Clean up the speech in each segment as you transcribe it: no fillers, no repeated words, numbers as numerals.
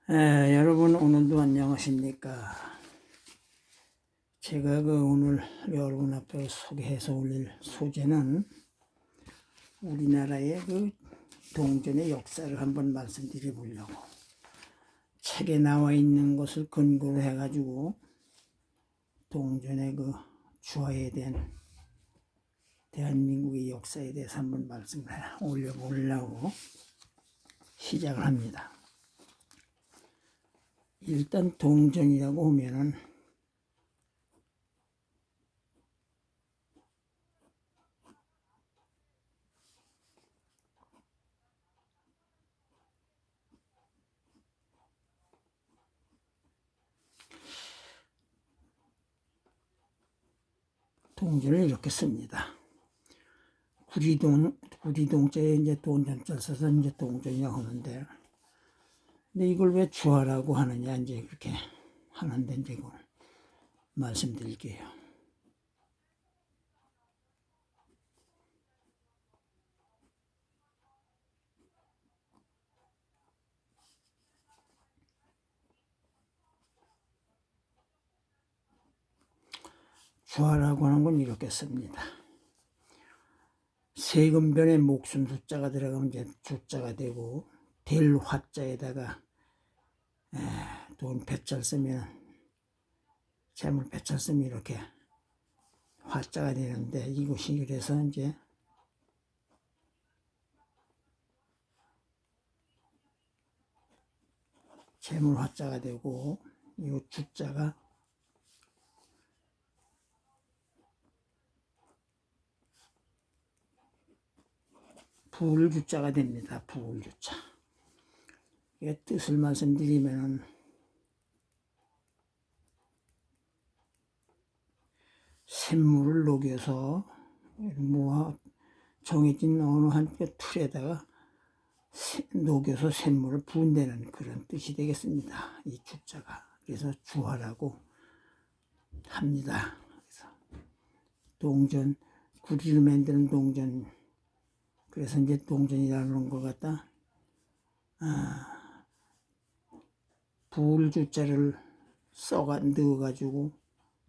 여러분 오늘도 안녕하십니까? 제가 오늘 여러분 앞에 소개해서 올릴 소재는 우리나라의 동전의 역사를 한번 말씀드려 보려고 책에 나와 있는 것을 근거로 해가지고 동전의 주화에 대한 대한민국의 역사에 대해서 한번 말씀을 올려보려고 시작을 합니다. 일단 동전이라고 하면은 동전을 이렇게 씁니다. 구리동자에 이제 동전자 써서 이제 동전이라고 하는데, 근데 이걸 왜 주화라고 하느냐, 이제 그렇게 하는데, 이제 그걸 말씀드릴게요. 주화라고 하는 건 이렇게 씁니다. 세금변에 목숨 숫자가 들어가면 이제 주자가 되고, 될 화자에다가 돈 배찰 쓰면, 재물 배찰 쓰면 이렇게 화자가 되는데, 이것이 그래서 이제 재물 화자가 되고, 이 주자가 부울주자가 됩니다. 부울주자. 이 뜻을 말씀드리면은, 샘물을 녹여서 정해진 어느 한 틀에다가 녹여서 샘물을 부은다는 그런 뜻이 되겠습니다. 이 주자가. 그래서 주화라고 합니다. 그래서 동전, 구리로 만드는 동전, 그래서 이제 동전이라는 걸 갖다 부울주자를 넣어가지고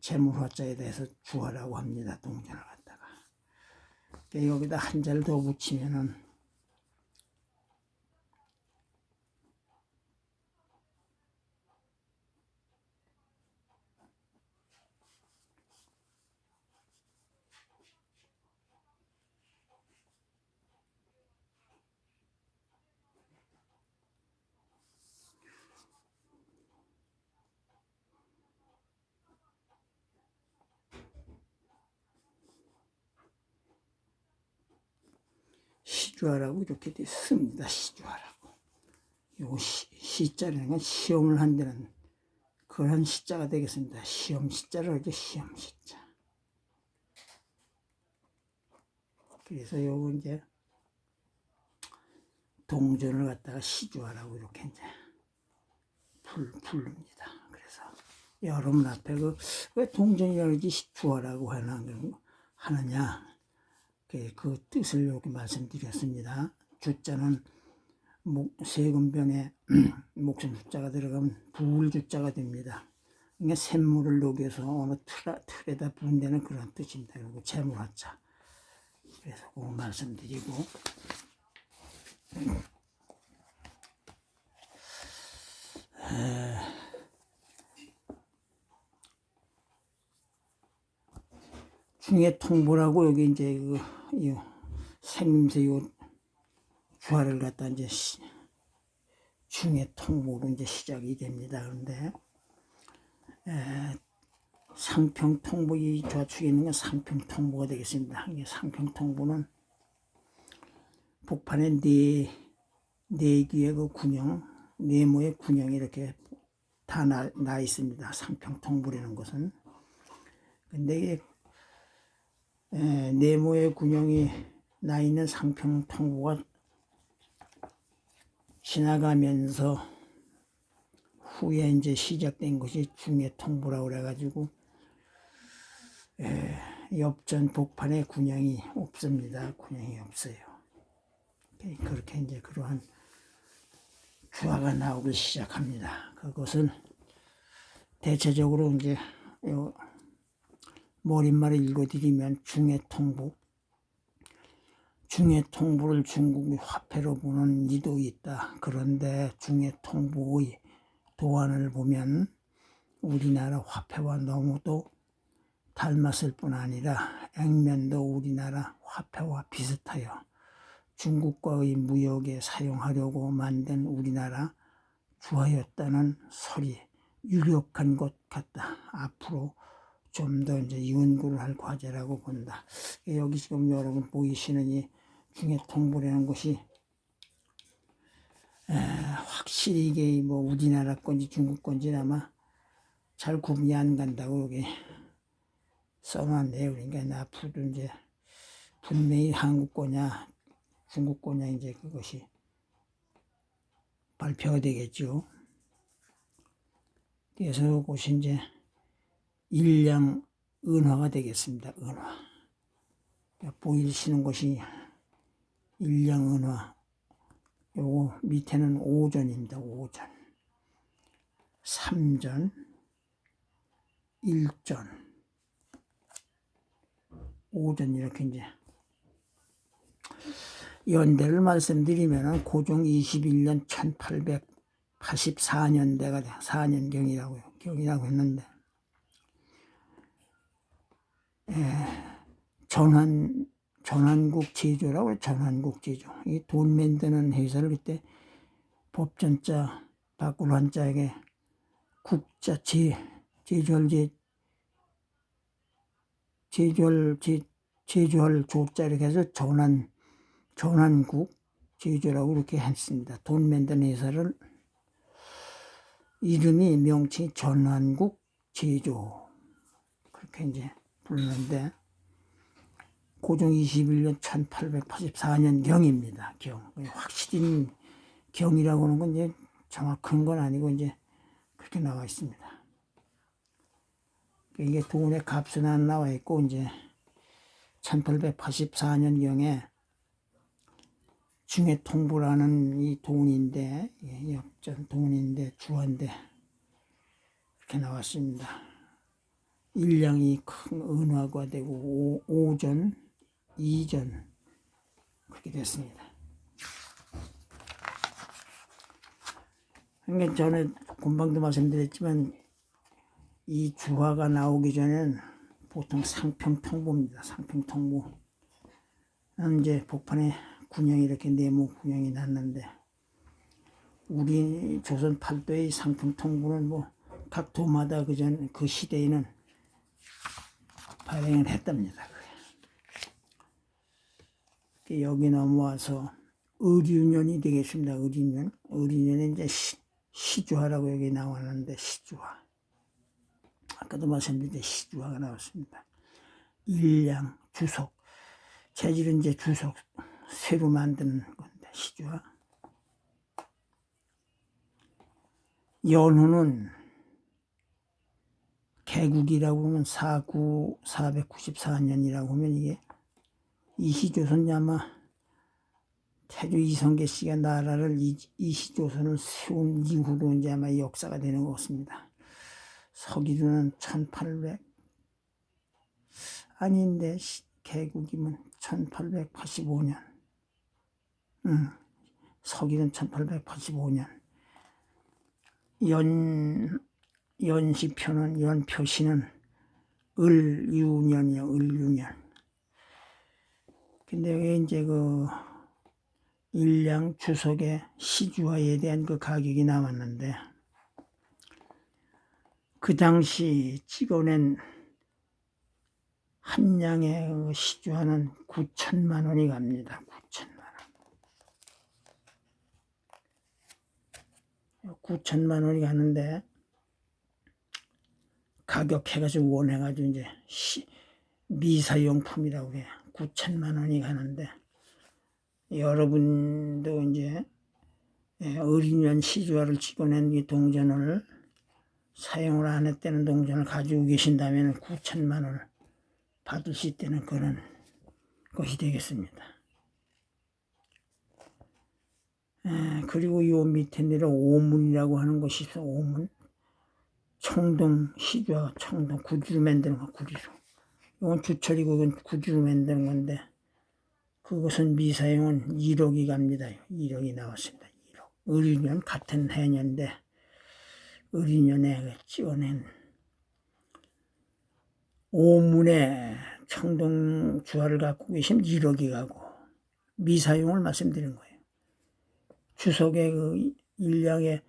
재물화자에 대해서 주화라고 합니다. 동전을 갖다가. 여기다 한자를 더 붙이면은 시주화라고 이렇게 씁니다. 시주화라고. 요 시자라는 건 시험을 한다는 그런 시자가 되겠습니다. 시험 시자를 하죠. 시험 시자. 그래서 요거 이제 동전을 갖다가 시주화라고 이렇게 이제 부릅니다. 그래서 여러분 앞에 왜 동전이라고 그러지 시주화라고 하느냐 그 뜻을 이렇게 말씀드렸습니다. 주자는 세금변에 목숨 숫자가 들어가면 부울주자가 됩니다. 그러니까 샘물을 녹여서 어느 틀에다 부은다는 그런 뜻입니다. 그리고 재물화자. 그래서 그거 말씀드리고 중에 통보라고 여기 이제 생김새 주화를 갖다 이제 중에 통보로 이제 시작이 됩니다. 그런데 상평통보, 이 좌측에 있는 건 상평통보가 되겠습니다. 이 상평통보는 복판에 네 개의 군형, 네모의 군형이 이렇게 다 나 있습니다. 상평통보라는 것은. 근데 네모의 군형이 나 있는 상평통보가 지나가면서 후에 이제 시작된 것이 중해통보라고 그래가지고 옆전 복판에 군형이 없습니다. 군형이 없어요. 그렇게 이제 그러한 주화가 나오기 시작합니다. 그것은 대체적으로 이제 머릿말을 읽어드리면 중해통부, 중해통부를 중국의 화폐로 보는 이도 있다. 그런데 중해통부의 도안을 보면 우리나라 화폐와 너무도 닮았을 뿐 아니라 액면도 우리나라 화폐와 비슷하여 중국과의 무역에 사용하려고 만든 우리나라 주화였다는 설이 유력한 것 같다. 앞으로 좀 더 이제 연구를 할 과제라고 본다. 여기 지금 여러분 보이시는 이 중해통부라는 것이 확실히 이게 뭐 우리나라 건지 중국 건지 아마 잘 구분이 안 간다고 여기 써놨네요. 그러니까 앞으로도 이제 분명히 한국 거냐 중국 거냐 이제 그것이 발표가 되겠죠. 그래서 이것이 이제 일량 은화가 되겠습니다. 은화. 보이시는 것이 일량 은화. 요거 밑에는 오전입니다. 오전. 3전, 1전, 오전 이렇게 이제 연대를 말씀드리면 고종 21년 1884년대가 4년경이라고 했는데 전환국 제조라고 해요. 전환국 제조. 이 돈 만드는 회사를 그때 법전자 바꿀 한자에게 국자 제조할 조자 이렇게 해서 전환국 제조라고 이렇게 했습니다. 돈 만드는 회사를 이름이 명칭이 전환국 제조 그렇게 이제 부르는데 고종 21년 1884년 경입니다. 경. 확실히 경이라고 하는 건 이제 정확한 건 아니고 이제 그렇게 나와 있습니다. 이게 돈의 값은 안 나와 있고 이제 1884년 경에 중해통부라는 이 돈인데 역전 돈인데 주화인데 이렇게 나왔습니다. 일량이 큰 은화가 되고 오전, 2전 그렇게 됐습니다. 그러니까 전에 금방도 말씀드렸지만 이 주화가 나오기 전에는 보통 상평통보입니다. 상평통보. 이제 복판에 군형이 이렇게 네모 군형이 났는데 우리 조선 팔도의 상평통보는 뭐 각 도마다 그 시대에는 발행을 했답니다. 여기 넘어와서 의류년이 되겠습니다. 의류년. 의류년에 이제 시주화라고 여기 나왔는데 시주화. 아까도 말씀드린 시주화가 나왔습니다. 일량, 주석. 재질은 이제 주석 새로 만드는 건데 시주화. 연후는 개국이라고 하면 494년이라고 하면 이게 이시조선이 아마 태조 이성계 씨가 나라를 이시조선을 세운 이후로 이제 아마 역사가 되는 것 같습니다. 서기로는 1800 아닌데 개국이면 1885년. 서기는 1885년. 연시표는 연표시는 을유년이요. 을유년. 근데 여기 이제 그 일량 주석의 시주화에 대한 그 가격이 나왔는데 그 당시 찍어낸 한 냥의 그 시주화는 9천만 원이 갑니다. 9천만 원. 9천만 원이 가는데 가격 해가지고 원해가지고 이제 미사용품이라고 그래. 9천만 원이 가는데 여러분도 이제 어린이년 시주화를 찍어낸 이 동전을 사용을 안 했다는 동전을 가지고 계신다면 9천만 원을 받을 수 있다는 그런 것이 되겠습니다. 그리고 요 밑에 내려 오문이라고 하는 것이 있어. 오문. 청동 시주와 청동 구주로 만드는 거 구주로. 이건 주철이고 이건 구주로 만드는 건데 그것은 미사용은 1억이 갑니다. 1억이 나왔습니다. 1억. 을인년 같은 해년인데 을인년에 찍어낸 오문에 청동 주화를 갖고 계시면 1억이 가고 미사용을 말씀드린 거예요. 주석의 그 일량의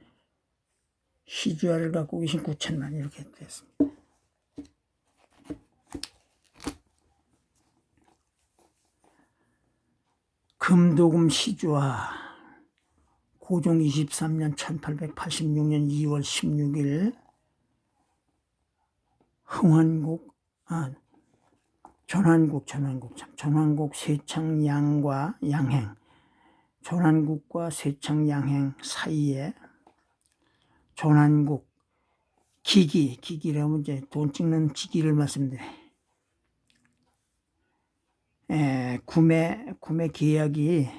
시주화를 갖고 계신 9천만 이렇게 됐습니다. 금도금 시주화 고종 23년 1886년 2월 16일 전환국 세창양과 양행 전환국과 세창양행 사이에 전환국 기기라면 이제 돈 찍는 기기를 말씀드려요. 구매 계약이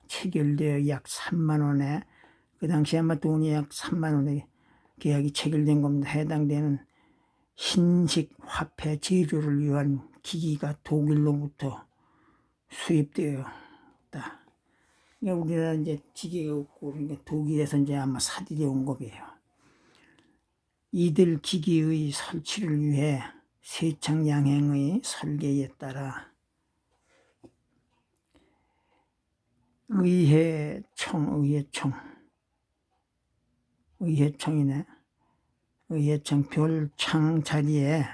체결되어 약 3만 원에 그 당시 아마 돈이 약 3만 원에 계약이 체결된 겁니다. 해당되는 신식 화폐 제조를 위한 기기가 독일로부터 수입되었다. 그러니까 우리나라 이제 기계가 없고 그러니까 독일에서 이제 아마 사들여 온 겁이에요. 이들 기기의 설치를 위해 세창양행의 설계에 따라 의회청 별창 자리에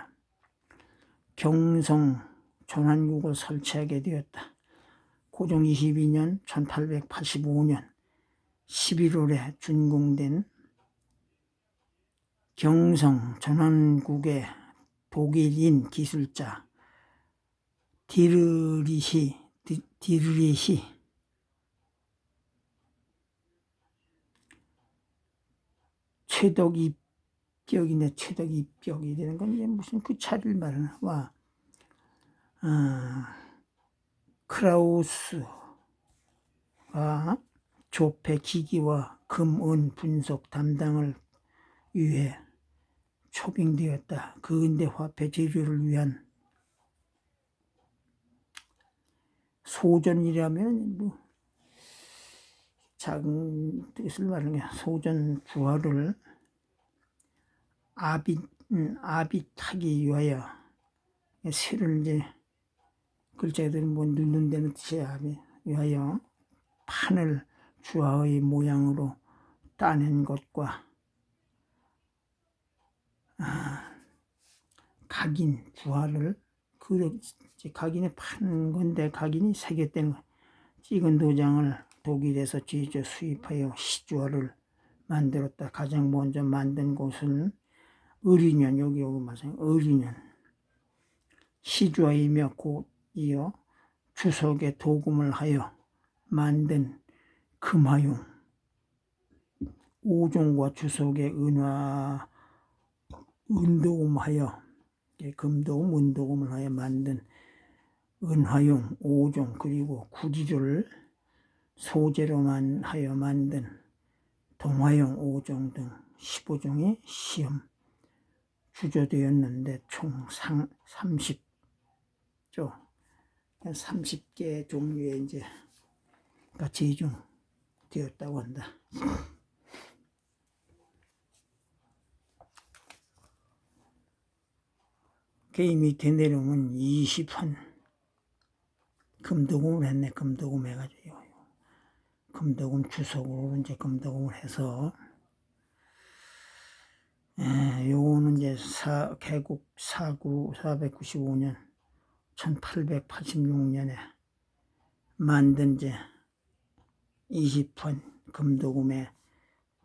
경성 전환국을 설치하게 되었다. 고종 22년 1885년 11월에 준공된 경성 전환국의 독일인 기술자 디르리히 최덕입벽이 되는 건 이제 무슨 그 차를 말하나 와 크라우스가 조폐 기기와 금은 분석 담당을 위해 초빙되었다. 근대 화폐 제조를 위한 소전이라면 뭐 작은 뜻을 말하는 게 소전 주화를 아비타기 위하여 실을 이제 글자들은 뭐 누른 데는 뜻이야 위하여 판을 주화의 모양으로 따낸 것과 각인 주화를 각인에 판 건데 각인이 새겼다는 거. 찍은 도장을 독일에서 제조 수입하여 시주화를 만들었다. 가장 먼저 만든 곳은 을인년 여기 마찬가지 을인년 시주화이며 곧 이어 주석에 도금을 하여 만든 금화용 5종과 주석에 은도금하여 금도금 은도금을 하여 만든 은화용 5종 그리고 구지조를 소재로만 하여 만든 동화용 5종 등 15종이 시험 주조되었는데 총 30개 종류의 이제 제종되었다고 한다. 그 밑에 내려오면 20판 금도금을 했네. 금도금 해가지고 금도금 주석으로 이제 금도금을 해서 요거는 이제 개국 495년 1886년에 만든 이제 20판 금도금의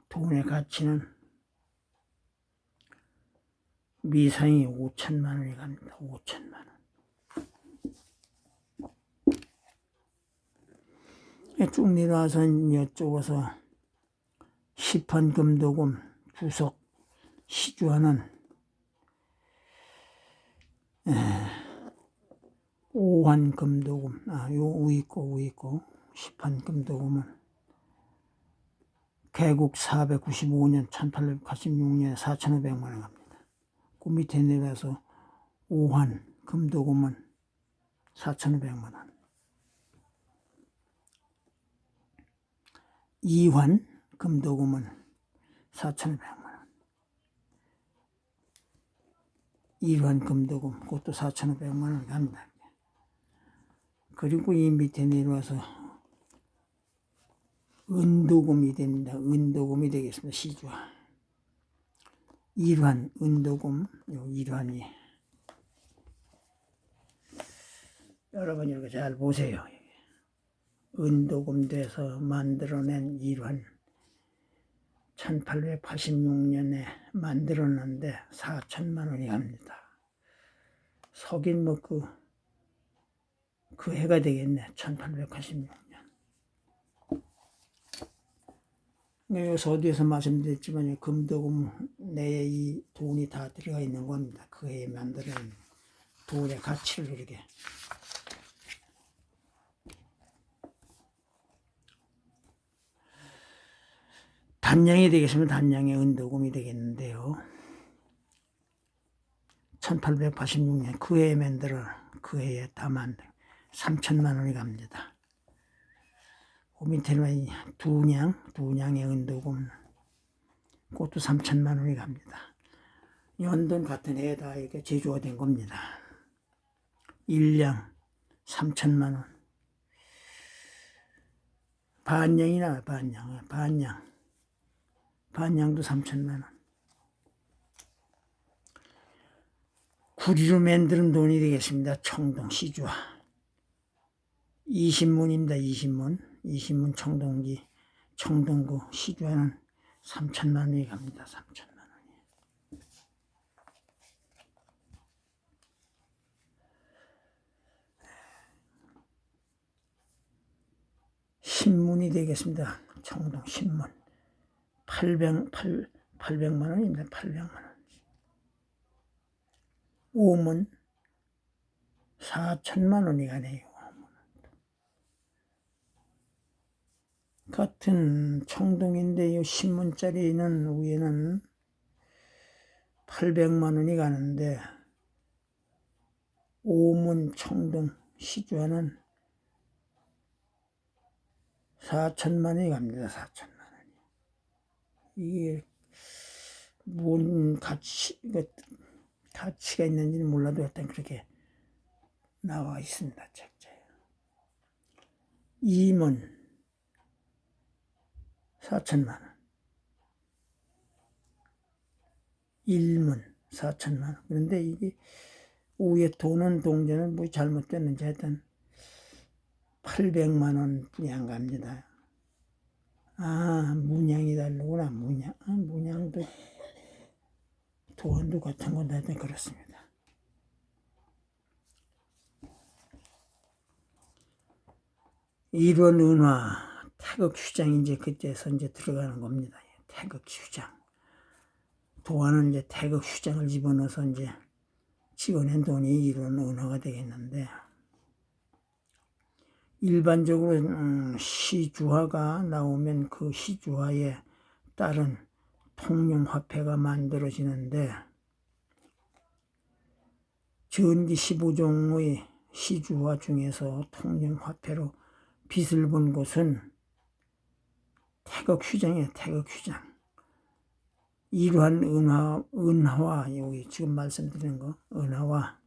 돈의 가치는 미상이 5천만 원이 갑니다. 5천만 원. 쭉 내려와서 이쪽에서 10판 금도금 주석 시주화는 5환 금도금 요 위에 있고 10판 금도금은 개국 495년 1886년에 4,500만 원 갑니다. 그 밑에 내려서 오환 금도금은 4,500만 원. 이환 금도금은 4,500만 원. 일환 금도금 그것도 4,500만 원 갑니다. 그리고 이 밑에 내려와서 은도금이 됩니다. 은도금이 되겠습니다. 시주화. 일환 은도금, 요 일환이 여러분 이렇게 잘 보세요. 은도금 돼서 만들어낸 일환 1886년에 만들었는데 4천만 원이 갑니다. 석인 뭐 그 해가 되겠네. 1886년. 여기서 어디에서 말씀드렸지만 금도금 내에 이 돈이 다 들어가 있는 겁니다. 그 해에 만드는 돈의 가치를 이렇게. 단량이 되겠으면 단량의 은도금이 되겠는데요. 1886년 그 해에 만들어 그 해에 다 만들어 3천만 원이 갑니다. 그 밑에는 두냥의 은도금 그것도 3천만 원이 갑니다. 연돈 같은 해에 다 이렇게 제조가 된 겁니다. 일량 3천만 원. 반냥이 나와요. 반냥도 3천만 원. 구리로 만드는 돈이 되겠습니다. 청동 시주화 20문입니다. 20문 청동기 청동구 시주화는 3천만 원이 갑니다. 3천만 원이. 신문이 되겠습니다. 청동 신문 800만 원입니다. 800만 원. 오문 4천만 원이 가네요. 같은 청동인데 이 신문짜리는 위에는 800만 원이 가는데 오문 청동 시주화는 4천만 원이 갑니다. 4천만 원이. 이게 뭔 가치가 있는지는 몰라도 일단 그렇게 나와 있습니다. 책자에. 이문 4천만 원. 일문 4천만 원. 그런데 이게 위에 돈은 동전은 뭐 잘못됐는지 하여튼 800만 원 뿐이 안 갑니다. 아, 문양이 다르구나. 문양도 도안도 같은 건데 하여튼 그렇습니다. 일원 은화 태극휴장 이제 그때서 이제 들어가는 겁니다. 태극휴장. 도안은 이제 태극휴장을 집어넣어서 이제 집어낸 돈이 일원 은화가 되겠는데 일반적으로 시주화가 나오면 그 시주화에 따른 통용화폐가 만들어지는데 전기 15종의 시주화 중에서 통용화폐로 빛을 본 곳은 태극휴장이에요. 태극휴장. 일환 은화와 여기 지금 말씀드린 거 은화와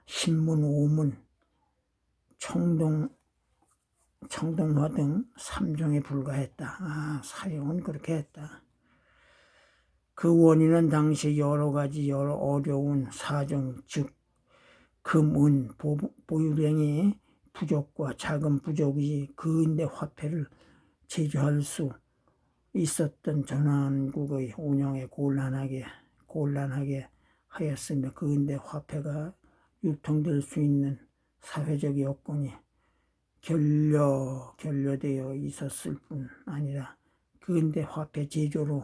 신문, 오문, 청동화 등 3종에 불과했다. 사용은 그렇게 했다. 그 원인은 당시 여러 가지 어려운 사정, 즉 금, 은, 보유량이 부족과 자금 부족이 근대 화폐를 제조할 수 있었던 전환국의 운영에 곤란하게 하였으며 근대 화폐가 유통될 수 있는 사회적 여건이 결여되어 있었을 뿐 아니라 근대 화폐 제조로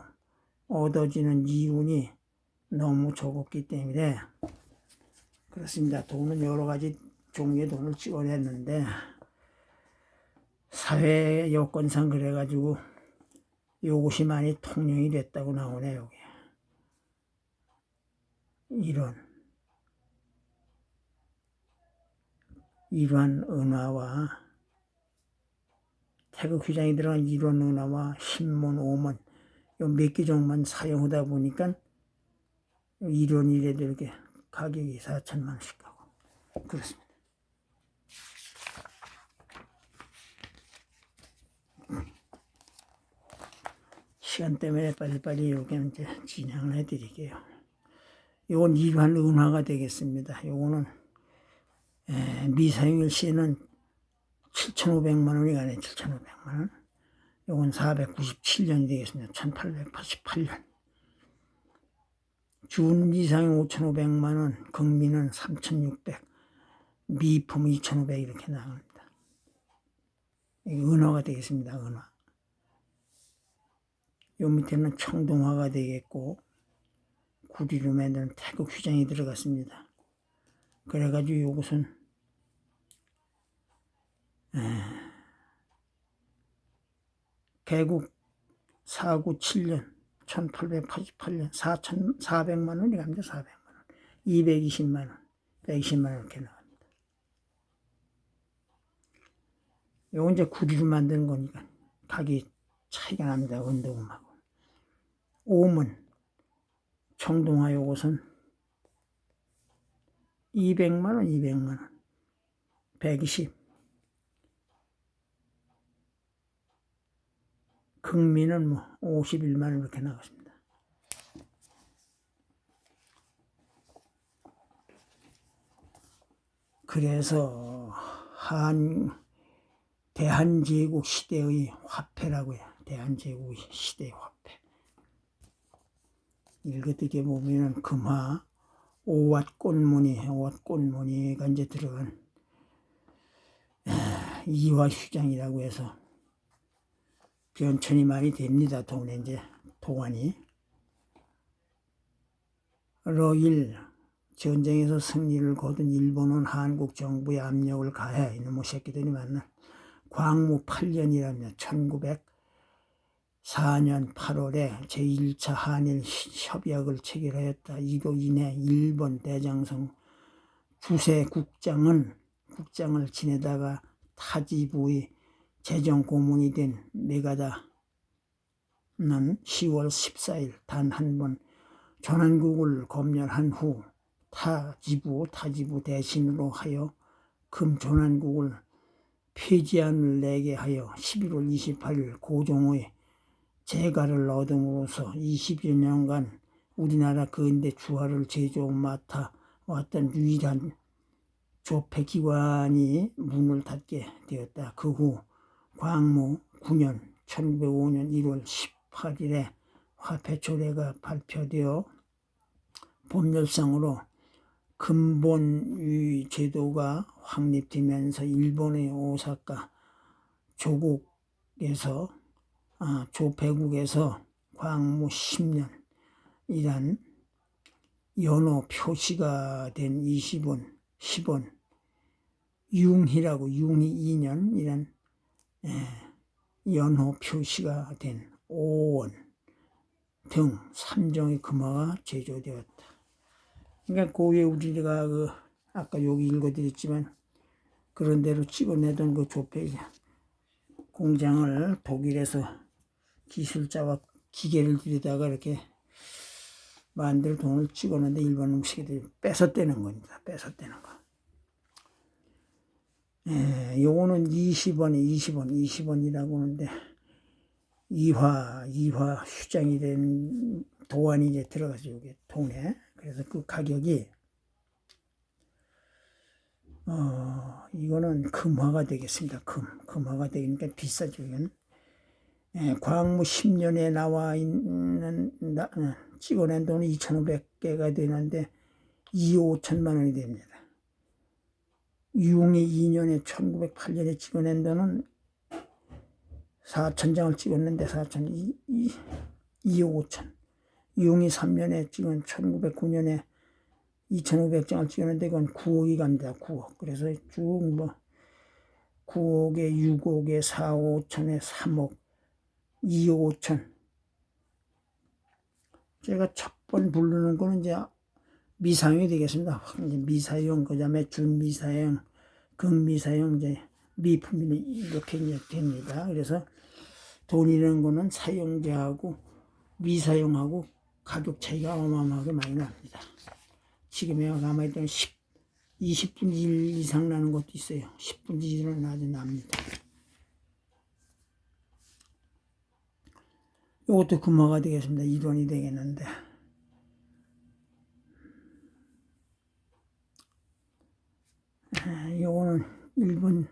얻어지는 이윤이 너무 적었기 때문에 그렇습니다. 돈은 여러 가지 종류의 돈을 찍어냈는데 사회 여건상 그래가지고 요것이 많이 통용이 됐다고 나오네. 여기 이러한 은화와 태극 휘장이 들어간 이런 은화와 신문, 오문 요 몇 개 종만 사용하다 보니까 이론이라도 이렇게 가격이 4천만 원씩 가고 그렇습니다. 시간 때문에 빨리빨리 이렇게 이제 진행을 해드릴게요. 요건 이러한 은화가 되겠습니다. 요거는 미사용일 시에는 7,500만 원이 가네. 7,500만 원. 요건 497년이 되겠습니다. 1888년. 준미사용 5,500만 원, 극미는 3,600, 미품 2,500 이렇게 나갑니다. 은화가 되겠습니다. 은화. 요 밑에는 청동화가 되겠고 구리로 만든 태극 휘장이 들어갔습니다. 그래가지고 요것은 개국 497년 1888년 4,400만 원이 갑니다. 400만 원. 220만 원, 120만 원 이렇게 나갑니다. 요건 이제 구리로 만드는 거니까 가격이 차이가 납니다. 은도금하고. 오문, 청동화 요것은 200만 원, 200만 원, 120. 극미는 뭐 51만 원 이렇게 나갔습니다. 그래서 대한제국 시대의 화폐라고 해요. 대한제국 시대의 화폐. 읽어드게 보면은 금화, 오왓꽃무늬가 이제 들어간 이화휴장이라고 해서 변천이 많이 됩니다. 돈에 이제 도안이. 러일 전쟁에서 승리를 거둔 일본은 한국 정부의 압력을 가해 이놈의 새끼들이 만나 광무 8년이라며 1904년 8월에 제1차 한일 협약을 체결하였다. 이로 인해 일본 대장성 주세 국장을 지내다가 타지부의 재정 고문이 된 메가다는 10월 14일 단 한 번 전한국을 검열한 후 타지부 대신으로 하여 금전한국을 폐지안을 내게 하여 11월 28일 고종의 재가를 얻음으로써 20여 년간 우리나라 근대 주화를 제조해 맡아 왔던 유일한 조폐기관이 문을 닫게 되었다. 그 후 광무 9년 1905년 1월 18일에 화폐조례가 발표되어 법률상으로 근본위 제도가 확립되면서 일본의 오사카 조폐국에서 광무 10년이란 연호 표시가 된 20원, 10원, 융희 2년이란 연호 표시가 된 5원 등 3종의 금화가 제조되었다. 그러니까 고위에 우리가 아까 여기 읽어드렸지만 그런 대로 찍어내던 그 조폐 공장을 독일에서 기술자와 기계를 들여다가 이렇게 만들 돈을 찍어내는데 일본 음식들이 뺏어떼는 겁니다. 뺏어떼는 거. 요거는 20원이라고 하는데 이화 휴장이 된 도안이 이제 들어가죠. 여기 돈에. 그래서 그 가격이 이거는 금화가 되겠습니다. 금화가 되니까 비싸죠. 이건. 광무 10년에 나와 있는 찍어낸 돈이 2,500개가 되는데 2억 5천만 원이 됩니다. 융이 2년에 1908년에 찍어낸 돈은 4,000장을 찍었는데 4천 2억 5천. 융이 3년에 찍은 1909년에 2,500장을 찍었는데 그건 9억이 갑니다. 9억. 그래서 쭉 9억에 6억에 4억 5천에 3억 2,5천. 제가 첫 번 부르는 거는 이제 미사용이 되겠습니다. 이제 미사용, 그 다음에 준미사용, 극미사용, 이제 미품이 이렇게 이제 됩니다. 그래서 돈이라는 거는 사용자하고 미사용하고 가격 차이가 어마어마하게 많이 납니다. 지금에 아마 일단 20분 이상 나는 것도 있어요. 10분 이상은 아주 납니다. 이것도 금화가 되겠습니다. 1원이 되겠는데. 요거는 일본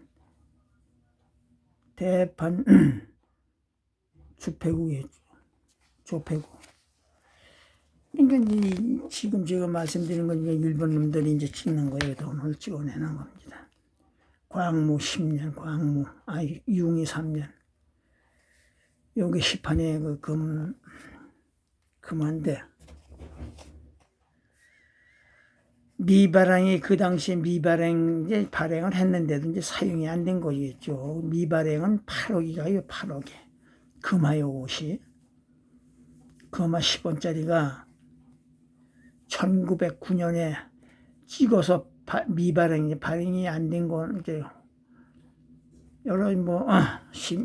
대판 주패구예요. 조패구. 그러니까 지금 제가 말씀드린 건 일본 놈들이 이제 찍는 거예요. 돈을 찍어내는 겁니다. 광무 10년, 융이 3년. 여기 시판에 그 금한데, 미발행이 그 당시에 이제 발행을 했는데도 이제 사용이 안 된 거겠죠. 미발행은 8억이가요, 8억에. 금화요 옷이. 금화 10원짜리가 1909년에 찍어서 발행이 안 된 건 이제 여러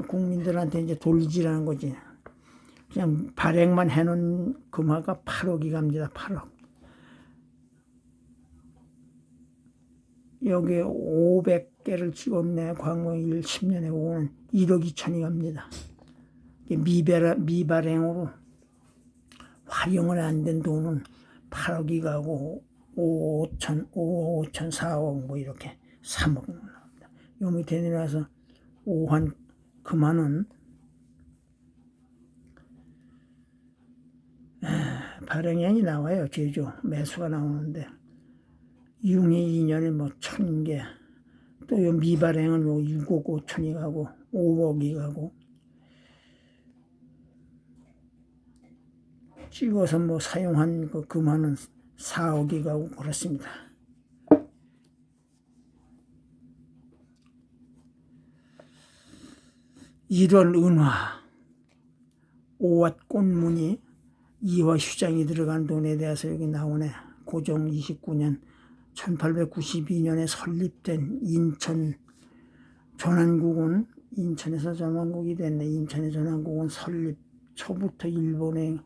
국민들한테 이제 돌리지라는 거지. 그냥 발행만 해놓은 금화가 8억이 갑니다. 8억. 여기 500개를 찍었네. 광무일 10년에 오는 1억 2천이 갑니다. 미발행으로 활용을 안 된 돈은 8억이 가고 5천, 4억 뭐 이렇게 3억 나옵니다. 요 밑에 내려와서 오한 금화는 발행량이 나와요. 제조 매수가 나오는데 융이 2년에 뭐 1,000개, 또 요 미발행은 요 6억 5천이 가고 5억이 가고, 찍어서 뭐 사용한 그 금화는 4억이 가고 그렇습니다. 이런 은화, 5왓 꽃무늬, 2화 휴장이 들어간 돈에 대해서 여기 나오네. 고종 29년 1892년에 설립된 인천 전환국은, 인천에서 전환국이 됐네. 인천의 전환국은 설립 초부터 일본의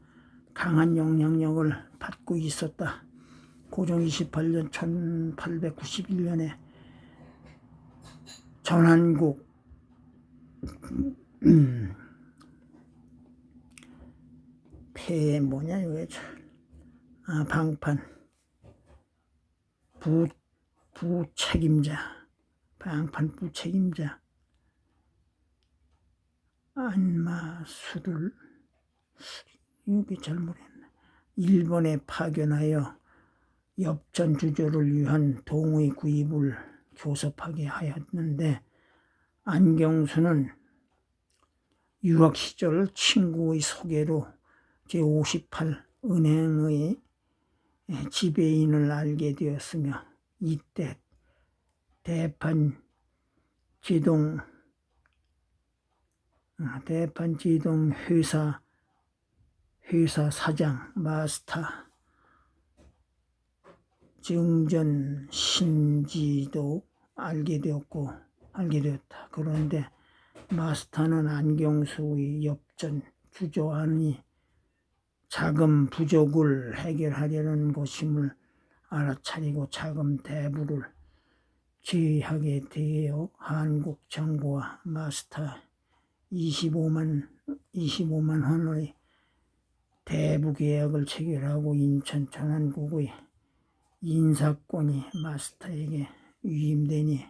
강한 영향력을 받고 있었다. 고종 28년 1891년에 전환국 폐 뭐냐 이거 방판 부책임자, 방판 부책임자 안마수를, 이게 잘못했네. 일본에 파견하여 엽전 주조를 위한 동의 구입을 교섭하게 하였는데, 안경수는 유학 시절 친구의 소개로 제58 은행의 지배인을 알게 되었으며, 이때 대판지동 회사 사장 마스터 증전 신지도 알게 되었다. 그런데 마스터는 안경수의 엽전 주조안이 자금 부족을 해결하려는 것임을 알아차리고 자금 대부를 제의하게 되어 한국 정부와 마스터 25만 원의 대부 계약을 체결하고 인천 전환국의 인사권이 마스터에게 위임되니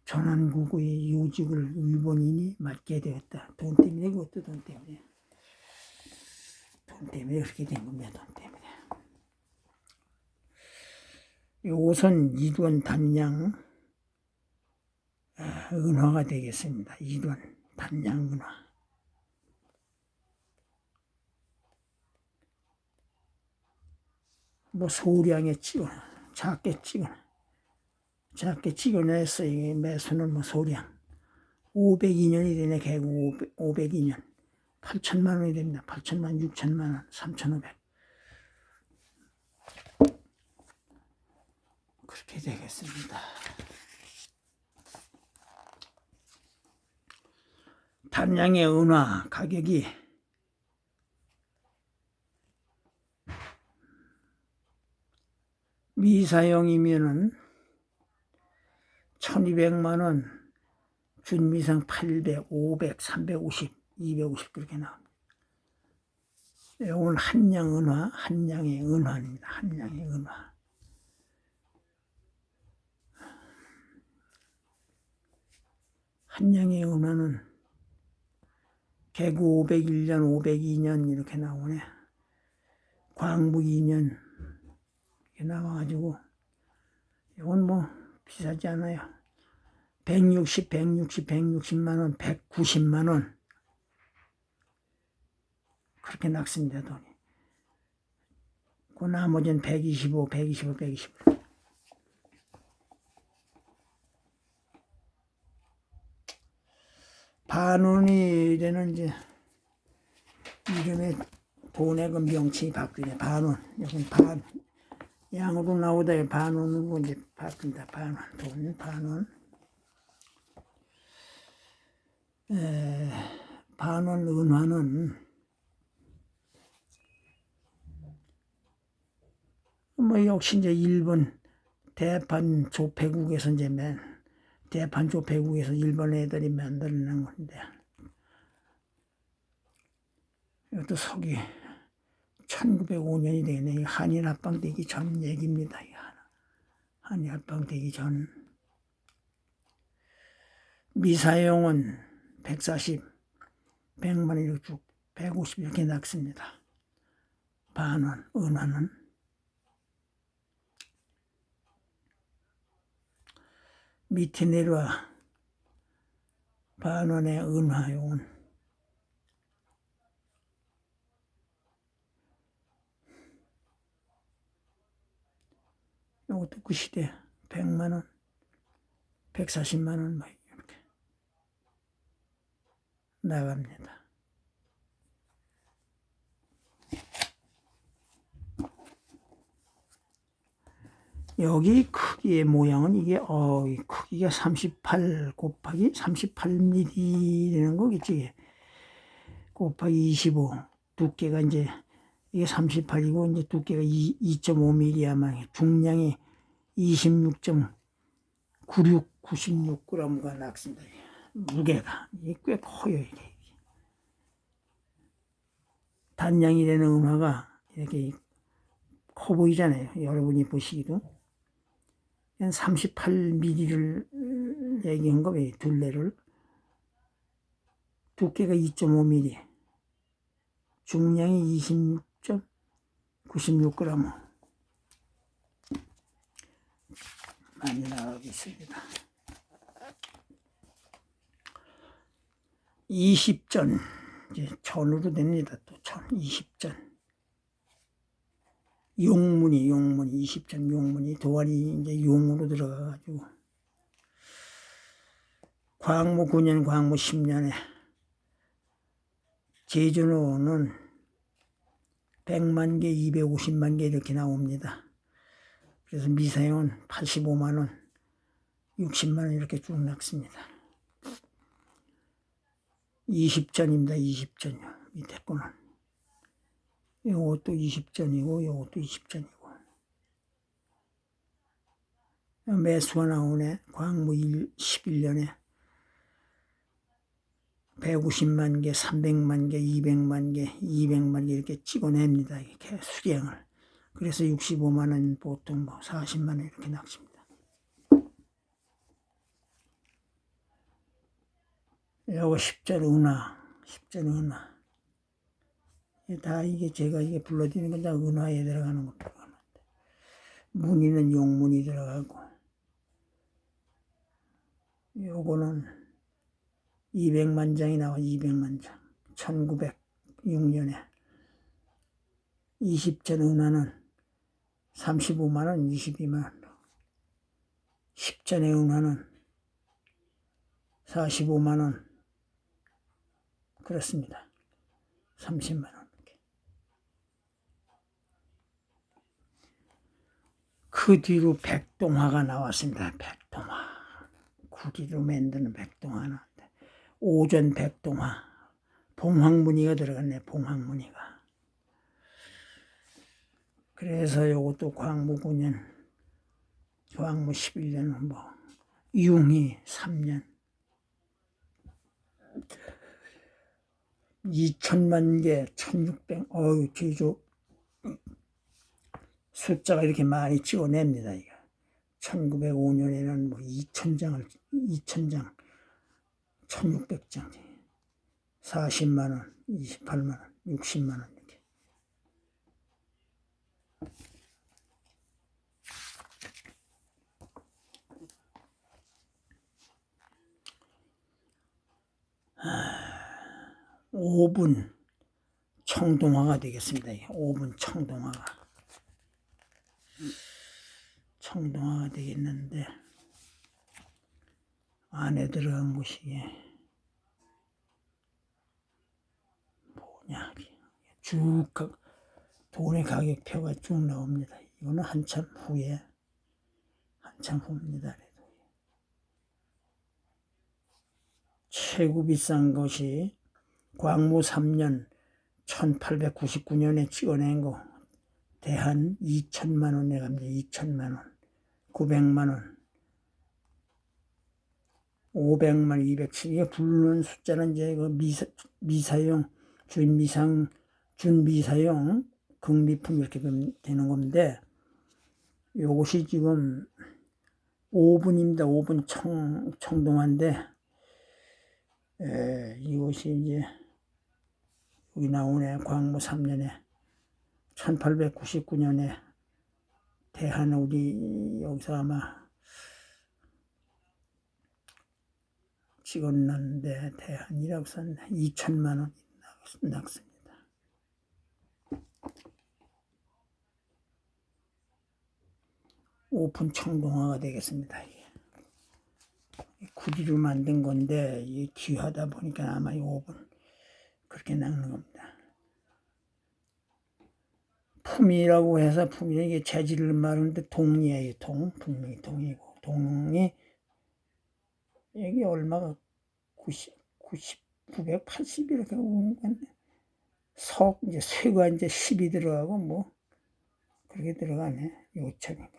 전환국의 요직을 일본인이 맡게 되었다. 돈 때문에, 그것도 돈 때문에. 돈 때문에 그렇게 된 겁니다. 돈 때문에. 요선 이돈 단양 은화가 되겠습니다. 이돈 단양 은화. 뭐 소량에 작게 찍어내서 이 매수는 뭐 소량 502년이 되네. 개국 502년 8천만 원이 됩니다. 8천만, 6천만 원, 3,500. 그렇게 되겠습니다. 단양의 은화 가격이 미사용이면은 1200만 원, 준미상 800, 500, 350, 250 그렇게 나옵니다. 이건 한양 은화, 한양의 은화입니다. 한양의 은화. 한양의 은화는 개구 501년, 502년 이렇게 나오네. 광부 2년 이렇게 나와가지고 이건 뭐 비싸지 않아요. 160만 원, 190만 원 그렇게 낙습니다. 돈이. 그 나머지는 125. 반원이 되는 이제 이름에 돈의 그 명칭이 바뀌네. 반원. 여기 반 양으로 나오다가 반원으로 이제 바뀐다. 반원. 돈 반원. 반원 은화는 뭐 역시 이제 일본 대판 조폐국에서 이제 대판 조폐국에서 일본 애들이 만들어낸 건데 이것도 서기 1905년이 되네. 한일 합방 되기 전 얘기입니다. 한일 합방 되기 전. 미사용은 140, 100만 원 이렇게 쭉 150 이렇게 낙습니다. 반원, 은화는 밑에 내려와 반원의 은화용은 이것도 그 시대 100만 원, 140만 원 뭐 이렇게 나갑니다. 여기 크기의 모양은 이게 이 크기가 38 곱하기 38mm 되는 거겠지. 곱하기 25 두께가 이제 이게 38이고 이제 두께가 2.5mm 아마 중량이 96.96g가 낙습니다. 무게가 이게 꽤 커요. 이게 단양이 되는 은화가 이렇게 커 보이잖아요. 여러분이 보시기도 38mm를 얘기한 거예요. 둘레를 두께가 2.5mm 중량이 26.96g 많이 나가고 있습니다. 20전 이제 전으로 됩니다. 또 전 20전 용문이 20전 용문이 도안이 이제 용으로 들어가가지고 광무 9년 광무 10년에 제주노는 100만 개, 250만 개 이렇게 나옵니다. 그래서 미사용은 85만 원, 60만 원 이렇게 쭉 낙습니다. 20전입니다. 20전이요. 밑에 거는. 요것도 20전이고 요것도 20전이고. 매수가 나오네. 광무 11년에 150만 개, 300만 개, 200만 개, 200만 개 이렇게 찍어냅니다. 이렇게 수량을. 그래서 65만 원 보통 뭐 40만 원 이렇게 낙습니다. 요거 10전 은화. 다 이게 제가 이게 불러드리는 건 다 은화에 들어가는 겁니다. 무늬는 용문이 들어가고, 요거는 200만 장이 나와, 200만 장. 1906년에. 20전 은화는 35만 원, 22만 원. 10전의 은화는 45만 원. 그렇습니다. 30만 원. 그 뒤로 백동화가 나왔습니다. 백동화. 구리로 만드는 백동화 나왔는데 오전 백동화. 봉황무늬가 들어갔네. 봉황무늬가. 그래서 요것도 광무 9년, 광무 11년은 뭐 융이 3년. 2천만 개, 1600, 뒤쪽 숫자가 이렇게 많이 찍어냅니다. 이거. 1905년에는 뭐 2,000장, 1,600장, 40만 원, 28만 원, 60만 원 이렇게. 아, 5분 청동화가 되겠습니다. 5분 청동화가 되겠는데 안에 들어간 것이 뭐냐, 쭉 돈의 가격표가 쭉 나옵니다. 이거는 한참 후입니다. 최고 비싼 것이 광무 3년 1899년에 찍어낸 거 대한 2천만 원에 갑니다. 2천만 원, 900만 원, 500만, 207. 이게 부르는 숫자는 이제 그 미사용, 준미사용, 극미품 이렇게 되는 건데, 요것이 지금 5분입니다. 5분 청동화인데, 이것이 이제, 여기 나오네. 광무 3년에, 1899년에 대한 우리 여기서 아마 찍었는데 대한이라고 썼네. 2천만 원이 낙습니다. 오픈 청동화가 되겠습니다. 구리로 만든 건데 이게 귀하다 보니까 아마 이 5분 그렇게 낚는 겁니다. 품이라고 해서 품이 이게 재질을 말하는데 동이에요. 분명히 동이고 동이 여기 얼마가 980 이렇게 오는 건데 이제 쇠가 이제 10이 들어가고 뭐 그렇게 들어가네. 요처니까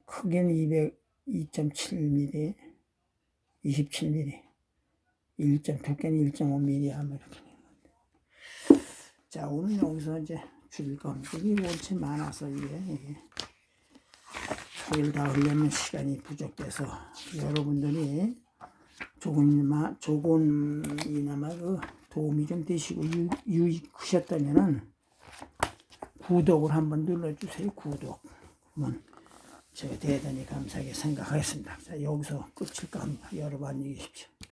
크기는 2.7mm, 27mm, 두께는 1.5mm 하면 이렇게 되는 건데. 자, 오늘 여기서 이제 줄일 겁니다. 이게 원체 많아서 이게 소리를 다 하려면 시간이 부족돼서 여러분들이 조금이나마 그 도움이 좀 되시고 유익하셨다면은 구독을 한번 눌러주세요. 구독은 제가 대단히 감사하게 생각하겠습니다. 자, 여기서 끝일까 합니다. 여러분 안녕히 계십시오.